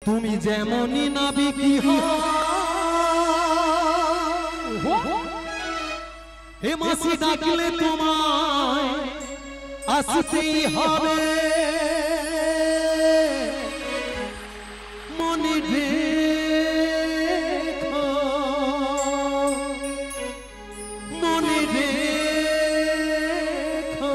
তুমি যেমনই নাবিকি হে মাসি ডাকলে তোমায় আসতেই হবে মনে রেখো মনে রেখো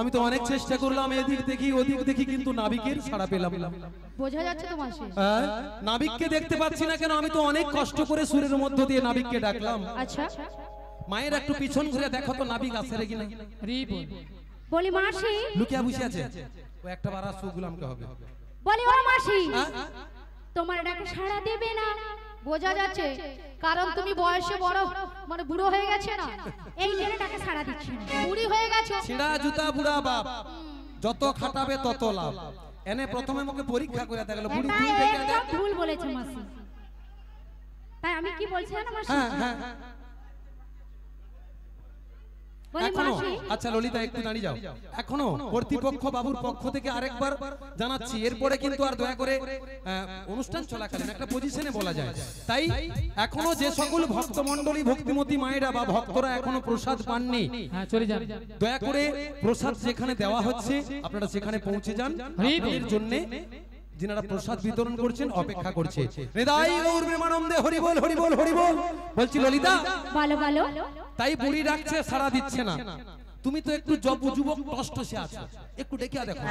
আমি তো অনেক চেষ্টা করলাম এদিক দেখি ওদিক দেখি কিন্তু নাবিকের ছাড়া পেলাম না। বোঝা যাচ্ছে তো মাসি নাবিককে দেখতে পাচ্ছি না কেন? আমি তো অনেক কষ্ট করে সুরের মধ্য দিয়ে নাবিককে ডাকলাম। আচ্ছা মায়ের একটু পিছন ঘুরে দেখো তো নাবিক আছে রে কিনা। বলি মাসি লুকিয়ে বসে আছে ও একটা বার আসু গুলামকে হবে। বলি ও মাসি তোমার ডাকে সাড়া দেবে না বোঝা যাচ্ছে, কারণ তুমি বয়সে বড় মানে বুড়ো হয়ে গেছে না, এই জন্য ডাকে সাড়া দিচ্ছে না। বুড়ি হয়ে গেছো, ছিড়া জুতা বুড়া বাপ, যত খাটাবে তত লাভ। এনে প্রথমে আমাকে পরীক্ষা করে দেখালো বুড়ি তুই দেখে দেখ। ভুল বলেছে মাসি, তাই আমি কি বলছিলাম না মাসি? হ্যাঁ এখনো আচ্ছা ললিতা একটু দাঁড়িয়ে যাও। এখনো কর্তৃপক্ষ বাবুর পক্ষ থেকে আরেকবার জানাচ্ছি, এরপরে কিন্তু আর দয়া করে অনুষ্ঠান চলাকালীন একটা পজিশনে বলা যায়। তাই এখনো যে সকল ভক্তমণ্ডলী ভক্তিমতী মায়েরা বা ভক্তরা এখনো প্রসাদ পাননি, দয়া করে প্রসাদ যেখানে দেওয়া হচ্ছে আপনারা সেখানে পৌঁছে যান। এর জন্য যিনারা প্রসাদ বিতরণ করছেন অপেক্ষা করছে। হৃদয় গৌর প্রেমানন্দে হরি বল হরি বল হরি বল। বলছি ললিতা ভালো ভালো, তাই বুড়ি ডাকছে সাড়া দিচ্ছে না, তুমি তো একটু যুবক টসটসে আছো, একটু ডেকে দেখো।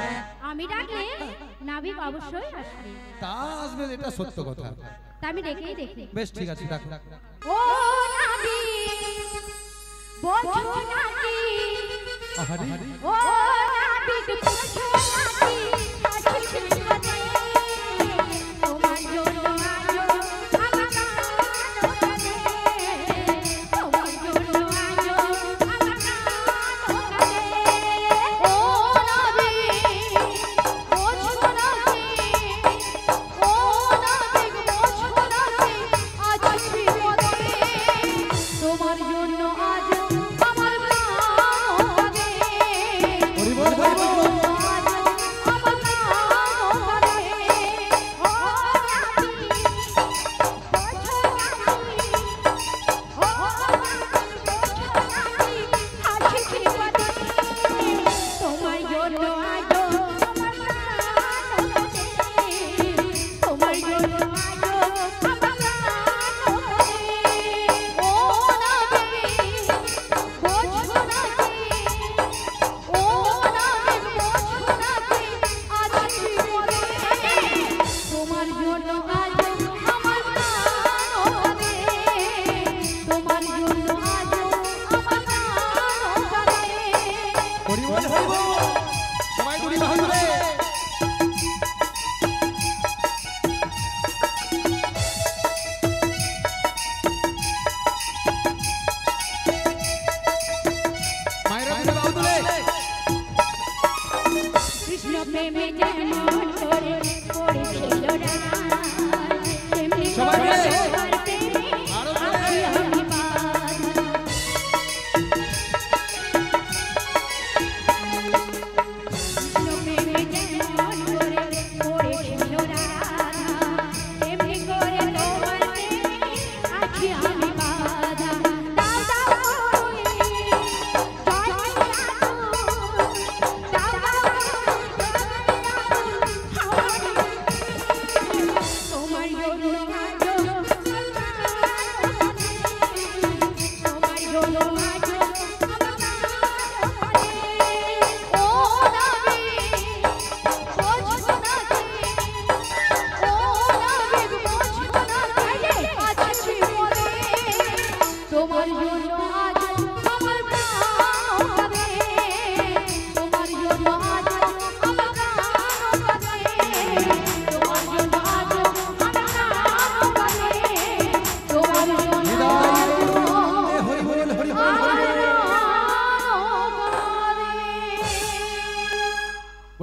আমি ডাকলে নাবিক অবশ্যই আসবে। তা আসবে, এটা সত্য কথা। তা আমি ডেকেই দেখি। বেশ ঠিক আছে, ডাকো। ও নাবিক বলছো নাকি, আহারে ও নাবিক বলছো নাকি, আছি জীবনে তোমার জন্য আজো আমার প্রাণ ওখানে, তোমার জন্য আজো আমার প্রাণ ওখানে। ও নাবিক বলছো নাকি, ও নাবিক বলছো নাকি, আছি জীবনে তোমার জন্য আজো আমার প্রাণ ওখানে। হরি বল হরি বল।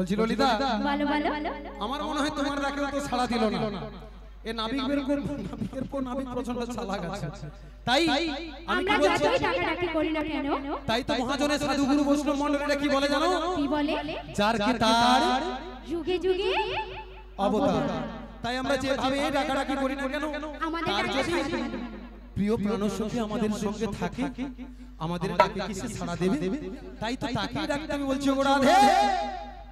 বলছি ললিতা, বলো বলো। আমার মনে হয় তোমার ডাকেও তো সাড়া দিল না। এ নাবিক বের করব, নাবিকের পর নাবিক প্রচন্ড চালাক আছে। তাই আমি কি আমরা বলছি, যতই টাকাটাকি করি না কেন, তাই তো মহাজনের সাধুগুরু বৈষ্ণব মণ্ডলীরা কি বলে জানো? কি বলে? যার কি তার যুগে যুগে অবতার। তাই আমরা যেভাবে ডাকাডাকি করি না কেন, আমাদের তার ডাকে যদি সাড়া দেবে। প্রিয় প্রাণসখী আমাদের সঙ্গে থাকে, আমাদের ডাকে কি সে সাড়া দেবে? তাই তো তাকেই ডাকতে আমি বলছি, ওগো রাধে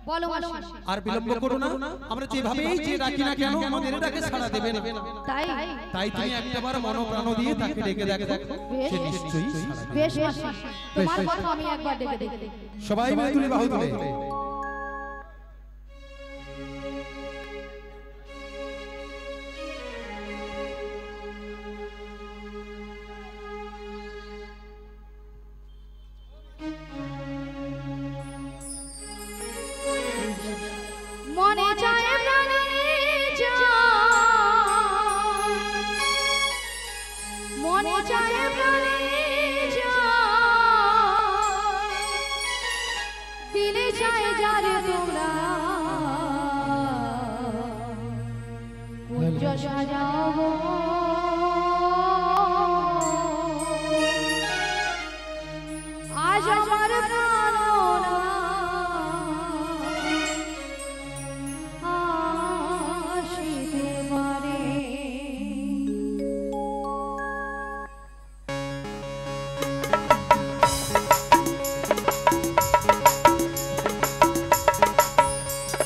বলো বলো মাসি। আর বিলম্ব করো না, আমরা যেভাবেই যে ডাকি না কেন আমাদের ডাকে সাড়া দেবে না। তাই তাই তুমি একবার মন প্রাণ দিয়ে তাকে ডেকে দেখো, সে নিশ্চয়ই সাড়া দেবে। বেশ মাসি, তোমার কথা আমি একবার ডেকে দেখি। সবাই মিলে তুলে বাহু তুলে মনে চায় প্রাণে যায়, মনে চায় প্রাণে যায়, দিলে চায় যারে তোমরা কুঞ্জ সাজাবো। আজ আমার প্রাণনা আসিতে পারে।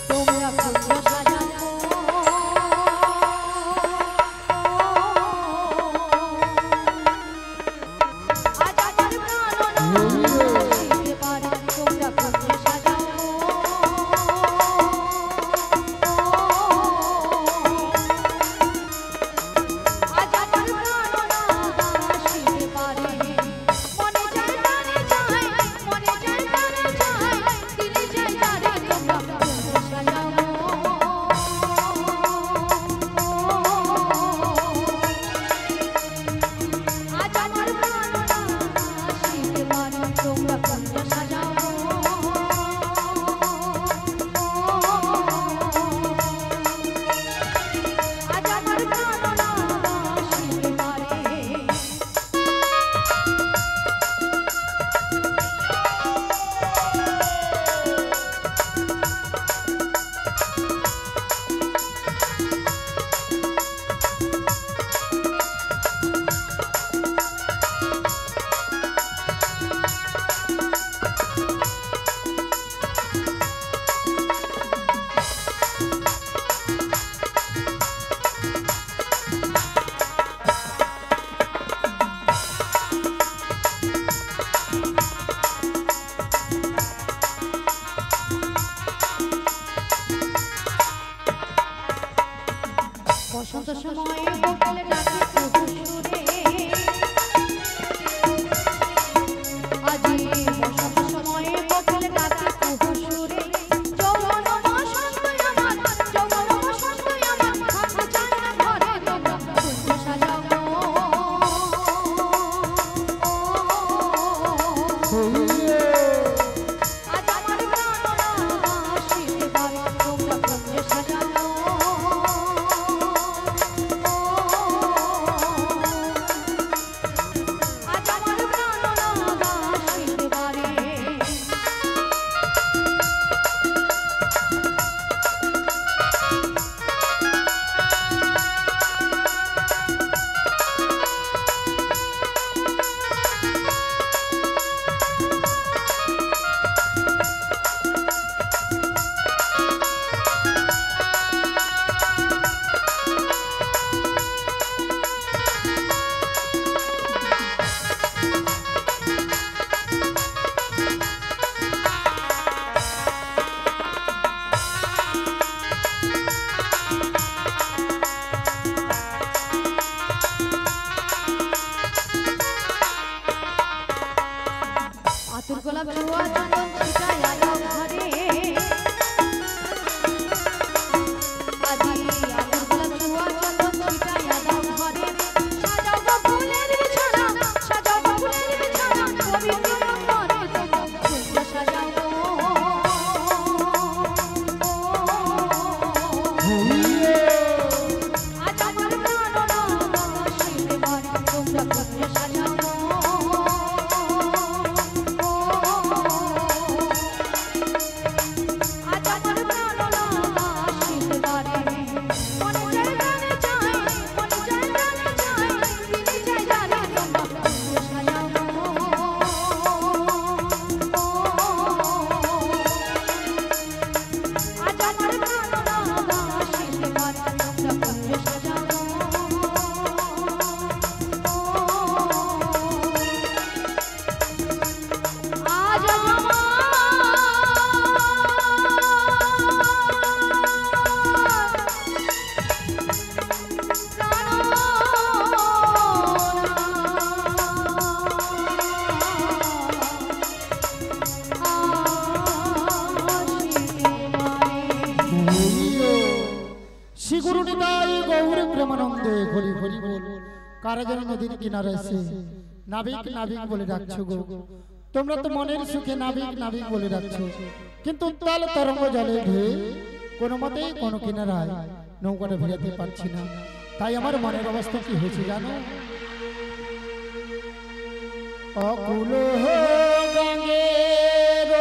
তোমরা কুঞ্জ সাজাবো, আজ আমার প্রাণনা আসিতে পারে। তোমরা কুঞ্জ সাজাবো, আজ আমার প্রাণনা আসিতে পারে। মনে চায় প্রাণে চায়, মনে চায় প্রাণে চায়, দিলে চায় যারে তোমরা কুঞ্জ সাজাবো। আজ আমার প্রাণনা আসিতে পারে। তোমরা কুঞ্জ সাজাবো, আজ আমার প্রাণনা আসিতে পারে। বসন্ত সময়ে কোকিল ডাকে কুহু সুরে, আজি বসন্ত সময়ে কোকিল ডাকে কুহু সুরে। যৌবন বসন্ত আমার, যৌবন বসন্ত আমার, থাকতে চায় না ঘরে তোমরা কুঞ্জ সাজাবো। আজ আমার প্রাণনা আসিতে পারে। তোমরা কুঞ্জ সাজাবো, শ্রী গুরু নিতাই গৌর প্রেমানন্দে হরি হরি বল। কারা যেন নদীর কিনারে এসে নাবিক নাবিক বলে ডাকছো গো। তোমরা তো মনের সুখে নাবিক নাবিক বলে ডাকছো, কিন্তু উত্তাল তরঙ্গ জলে ঢেউ কোনো মতেই কোনো কিনারায় নৌকাটা ভিড়াতে পারছি না। তাই আমার মনের অবস্থা কি হয়েছে জানো? অকুল গঙ্গের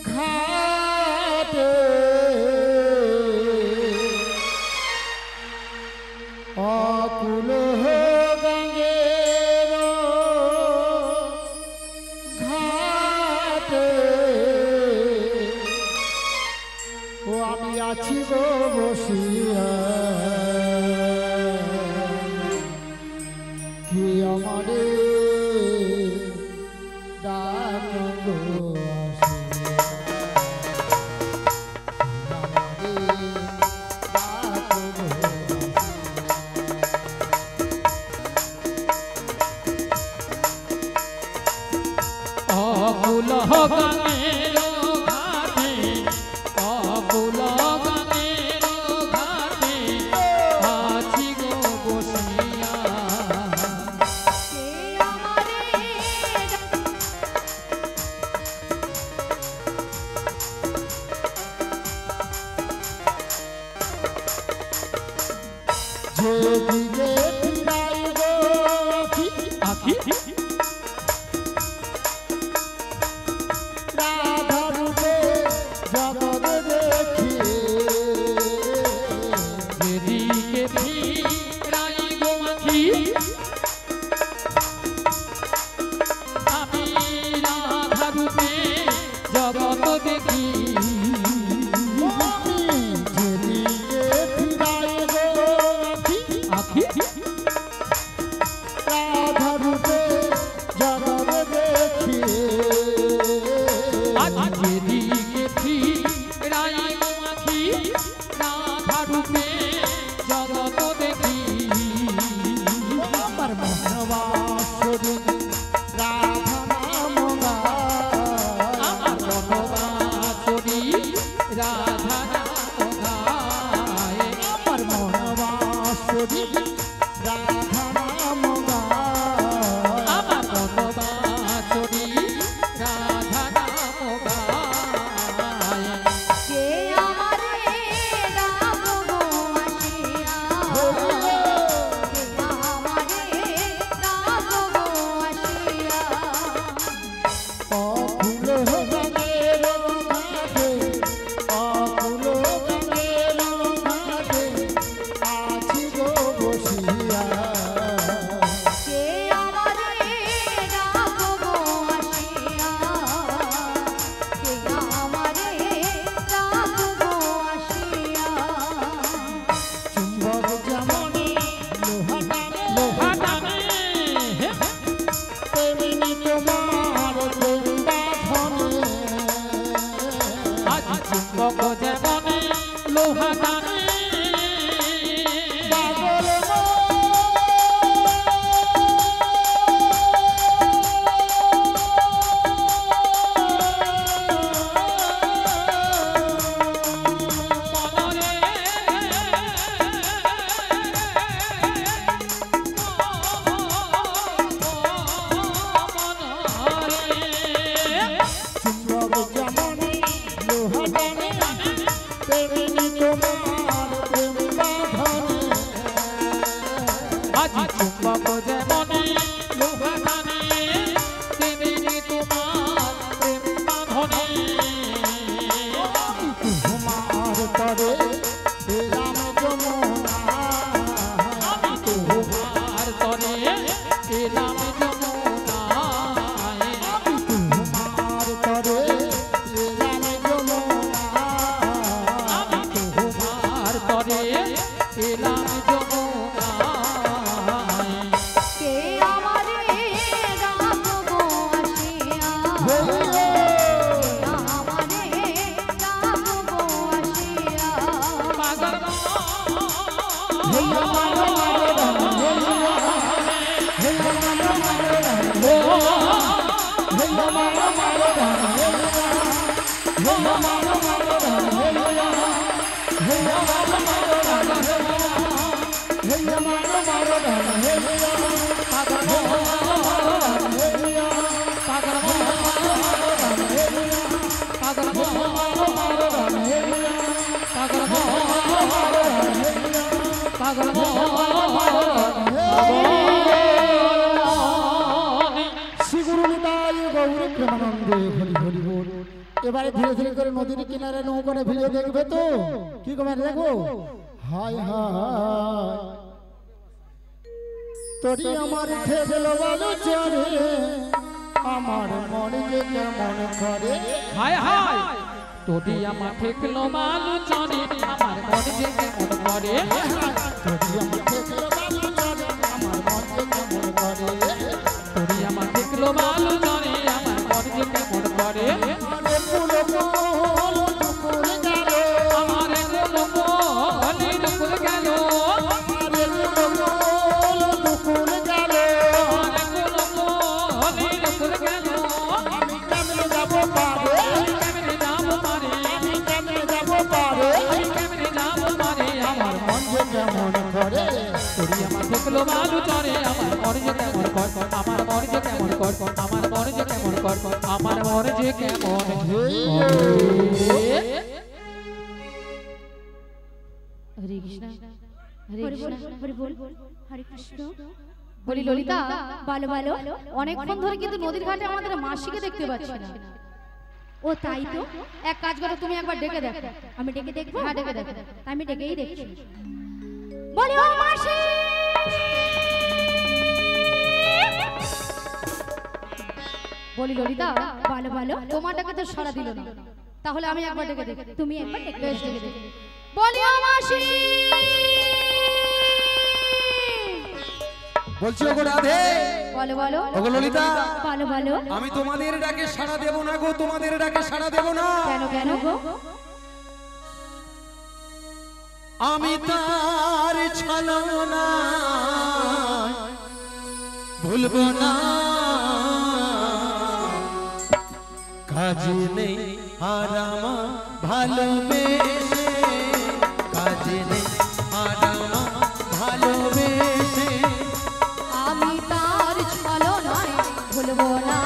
ঘাটে অকুল গঙ্গের ঘাটে ও আমি আছি গো বসিয়া, কি আমারে ডাক গো অকুল গঙ্গের ঘাটে অকুল গঙ্গের ঘাটে আছি গো বসিয়া। যেদিকে ফিরাই গো আখি রাধা রূপে জগৎ দেখি, যেদিকে ফিরাই গো আখি আমি রাধা রূপে জগৎ দেখি। আমি যেদিকে ফিরাই গো আখি রাধা রূপে জগৎ দেখি, আজ যেদিকে ফিরাই গো আখি রাধা রূপে জগৎ দেখি। আমার মনবাসরে রাধা নাম গায়, আমার বনবাসরি রাধা নাম গায়। আমার মনবাসরে রাধা নাম গায়, আমার বনবাসরি রাধা নাম গায়। কে আমারে ডাক গো আসিয়া, কে আমারে ডাক গো আসিয়া। অকুল গঙ্গের ঘাটে অকুল গঙ্গের ঘাটে আছি গো বসিয়া, কে আমারে ডাক গো আসিয়া, কে আমারে ডাক গো আসিয়া। চুম্বক যেমন লোহা টানে লোহা টানে তেমনি তোমার প্রেম বাঁধনে, আজ চুম্বক যেমন লোহা টানে পাগল মনরে চুম্বক যেমন লোহা টানে তেমনি তোমার প্রেম বাঁধনে, আজ চুম্বক যেমন লোহা টানে তেমনি তোমার প্রেম বাঁধনে। তোমার তরে রাম যমুনা, আমি তোমার তরে এলাম যমুনায়। তোমার তরে রাম যমুনা, আমি তোমার তরে এলাম যমুনায়। কে আমারে ডাক গো আসিয়া, হে কে আমারে ডাক গো আসিয়া। পাগল হে এবারে ধীরে ধীরে করে নদীর কিনারে নৌকাটা ভিড়ে দেখবে তো কি কমেন্ট দেখো হায় হায় তোরি আমার ঠেলো বালু চরে আমার মনে যে কেমন করে হায় হায় তোদি আমার ঠেকলো বালু চরে আমার মনে যে কেমন করে তোরি আমার ঠেলো বালু চরে আমার মন যে কেমন করে তোদি আমার ঠেকলো বালু চরে আমার মনে যে কেমন করে আরে পুলো পুলো টুকুর গেল আমার কোনো মনের ফুল গেল আরে পুলো পুলো টুকুর গেল আমার কোনো মনের ফুল গেল আমি কেমনে যাব পারে কেমনে যাব পারে আমি কেমনে যাব পারে কেমনে যাব পারে আমার মন যে কেমন করে তোরি আমার ঠেকলো বালু চরে আমার মনে যে কেমন কর আমার মনে যে কেমন কর আমার মনে যে কেমন কর আমার মনে যে কেমন হরে কৃষ্ণ হরে কৃষ্ণ হরে বল হরে কৃষ্ণ বলি ললিতা ভালো ভালো অনেকক্ষণ ধরে কিন্তু নদীর ঘাটে আমাদের মাসিকে দেখতে পাচ্ছি না ও তাই তো এক কাজ করো তুমি একবার ডেকে দেখো আমি ডেকে দেখবো হ্যাঁ ডেকে দেখো আমি ডেকেই দেখছি বলি ও মাসি বলি ললিতা ভালো ভালো তোমার ডাকে তো সাড়া দিল না তাহলে আমি একবার ডেকে দেখি তুমি একবার ডেকে দেখো বলি ও মাসি বলছি ওগো রাধে বলো বলো ওগো ললিতা বলো বলো আমি তোমাদের ডাকে সাড়া দেব না গো তোমাদের ডাকে সাড়া দেব না কেন কেন গো আমি তার ছলনা ভুলবো না কাজে নেই আর আমার ভালোবেসে কাজে নেই আর আমার ভালোবেসে আমি তার ছলনায় ভুলবো না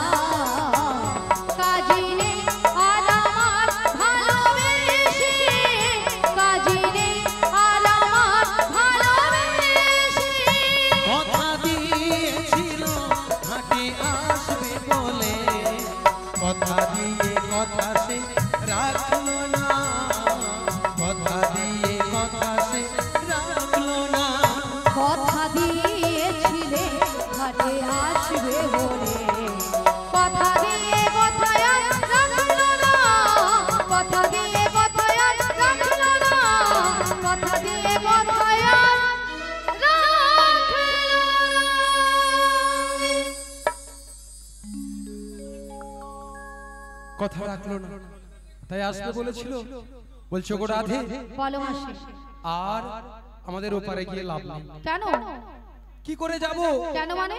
কাজী নেই আর আমার ভালোবেসে কাজী নেই আর আমার ভালোবেসে কথা দিয়েছিল হাটে আসবে বলে কথা দিয়ে কথা সে রাখলো না কথা দিয়ে কথা সে রাখলো না কথা দিয়েছিলে ঘাটে আসবে বলে কথা দিয়ে কথায় আর রাখলো না কথা দিয়ে কথায় আর রাখলো না কথা দিয়ে কথায় আর রাখলো কথা রাখলো না তাই আসবে বলেছিল বলছো গো রাধে বলো মাসি আর আমাদের ওপারে গিয়ে লাভ নেই কেন কি করে যাব কেন মানে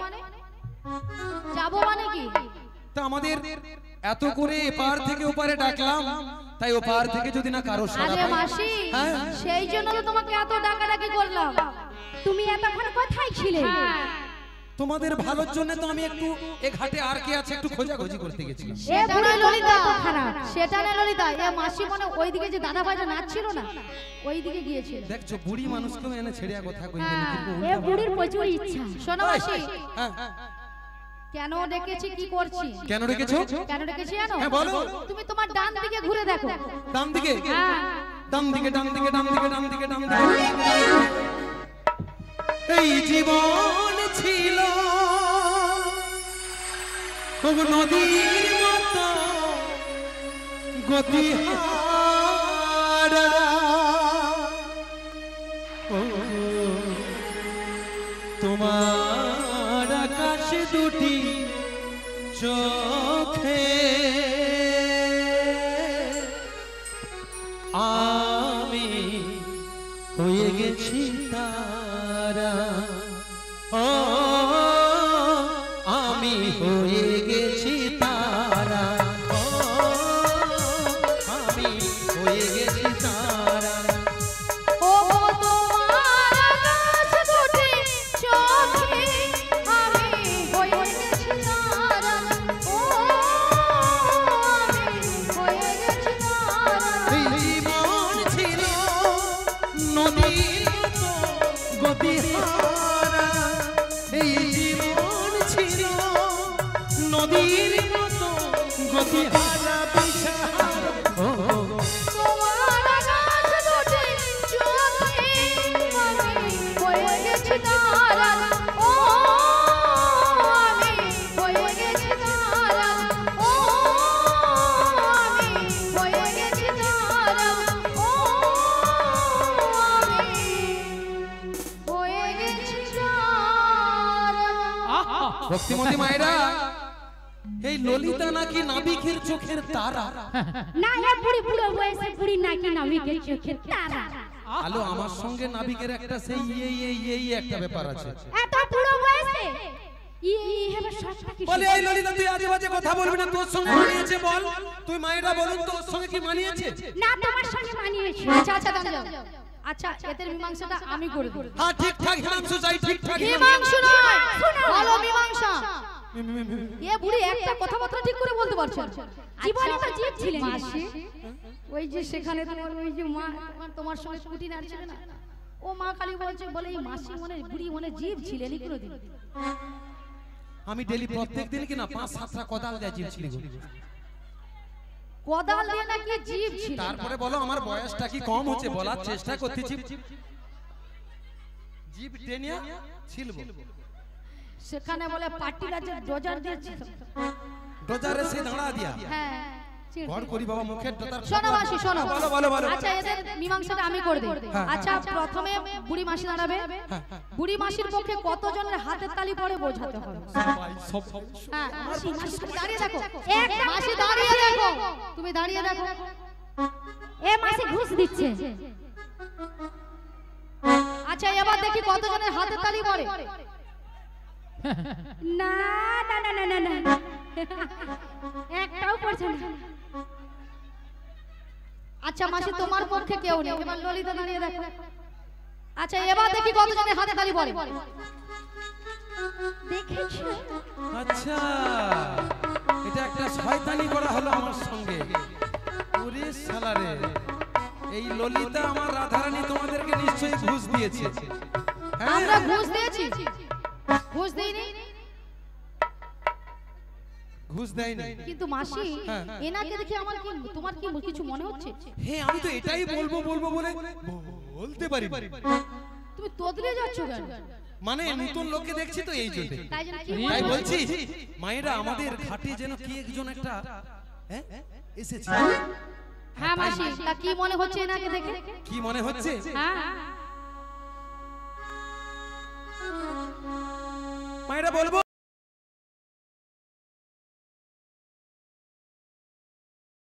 যাব মানে কি তা আমাদের এত করে এপার থেকে ওপারে ডাকলাম তাই ওপার থেকে যদি না কারো সাড়া আরে পাই মাসি হ্যাঁ। সেই জন্য তো তোমাকে এত ডাকাডাকি করলাম তুমি এতক্ষণ কোথায় ছিলে তোমাদের ভালোর জন্য তো আমি একটু এ ঘাটে আর কে আছে একটু খোঁজাখুঁজি করতে গেছিলাম এ বুড়ি ললিতা খারাপ সেটা না ললিতা এ মাসি মনে ওইদিকে যে দাদা ভাইটা নাচছিল না ওইদিকে গিয়েছিল দেখছো বুড়ি মানুষকেও এনে ছেড়িয়া কথা কইবে হ্যাঁ, কিন্তু এ বুড়ির প্রচুর ইচ্ছা শোনো মাসি হ্যাঁ, কেন ডেকেছি কি করছি কেন রেখেছো কেন ডেকেছি জানো হ্যাঁ, বলো। তুমি তোমার ডান দিকে ঘুরে দেখো ডান দিকে হ্যাঁ ডান দিকে ডান দিকে ডান দিকে ডান দিকে ডান দিকে এই জীবন ছিল ওগো নদীর মতো গতিহারা ও তোমার আকাশে দুটি চোখে আমি হয়ে গেছি তারা ও আমি হয়ে গেছি তারা ও আমি হয়ে গেছি তারা নদীর মতো গতিহারা এই জীবন ছিল নদীর মতো গতিহারা বিষাহারা তোমার আকাশ দুটি চোখে আমি হয়ে গেছি তারা ও আমি হয়ে গেছি তারা ও আমি হয়ে গেছি তারা ও আমি হয়ে গেছি তারা। ভক্তিমতী মায়েরা এই ললিতা নাকি নাবিকের চোখের তারা না এ বুড়ি বুড়ো বয়সে বুড়ি নাকি নাবিকের চোখের তারা। আলো আমার সঙ্গে নাবিকের একটা সেই এই একটা ব্যাপার আছে এত বুড়ো বয়সে হবে সবটা কি বলে এই ললিতা তুই আজে বাজে কথা বলবি না তোর সঙ্গে মানিয়েছে বল তুই মায়েরা বলুন তোর সঙ্গে কি মানিয়েছে না তোমার সঙ্গে মানিয়েছে। আচ্ছা আচ্ছা দাঁড়াও। আচ্ছা এদের মীমাংসাটা আমি করে দেব। হ্যাঁ ঠিকঠাক হিমাংশু চাই ঠিকঠাক মীমাংসা নয় বলো মীমাংসা। এ বুড়ি একটা কথাবার্তা ঠিক করে বলতে পারছো না। জীবনে তো জীব ছিলেন মাসি ওই যে সেখানে তোমার ওই যে মা তোমার সঙ্গে কুটি নাড়ছিল না ও মা কালী বলছে বলে এই মাসি মনে বুড়ি মনে জীব ছিলেন কোনোদিন। আমি ডেলি প্রত্যেক দিন কি না 5-7টা কোদাল দিয়ে জীব ছিলি কোদাল দিয়ে নাকি জীব ছিল। তারপরে বলো আমার বয়সটা কি কম হচ্ছে বলার চেষ্টা করতেছি জীব টেনিয়া ছিলব সেখানে বলে পাটি রাজের ডজার দিয়েছিল ডজারে সে দাঁড়া দিয়া হ্যাঁ ঘর করি বাবা মুখের ডজার শোনো মাসি শোনো বলো বলো বলো আচ্ছা এদের মীমাংসাটা আমি করে দেই। আচ্ছা প্রথমে বুড়ি মাসি দাঁড়াবে বুড়ি মাসির পক্ষে কতজনের হাতের তালি পড়ে বোঝাতে হবে। হ্যাঁ মাসি দাঁড়িয়ে দেখো এক মাসি দাঁড়িয়ে দেখো তুমি দাঁড়িয়ে দেখো এ মাসি ঘুষ দিচ্ছে। আচ্ছা এবার দেখি কতজনের হাতের তালি পড়ে। না না না না না না একটাও পড়ছে না। আচ্ছা মাসি তোমার পক্ষে কেউ নেই এবার ললিতা দাঁড়িয়ে দেখো। আচ্ছা এবার দেখি কতজনের হাতে তালি পড়ে দেখেছো। আচ্ছা এটা একটা শয়তানি করা হলো আমার সঙ্গে ওরে শালারে এই ললিতা আমার রাধারানী তোমাদেরকে নিশ্চয়ই ঘুষ দিয়েছে হ্যাঁ আমরা ঘুষ দিয়েছি ঘুষ দেইনি ঘুষ দেয়নি কিন্তু মাসি এনাকে দেখে আমার কি তোমার কি কিছু মনে হচ্ছে। হ্যাঁ আমি তো এটাই বলবো বলে বলতে পারি তুমি তোদলে যাচ্ছ কেন মানে নতুন লোককে দেখছি তো এই জন্য তাই জন্য কি তাই বলছি মায়েরা আমাদের ঘাটে যেন কি একজন একটা এসেছে হ্যাঁ মাসি তা কি মনে হচ্ছে এনাকে দেখে কি মনে হচ্ছে হ্যাঁ মায়েরা বলবো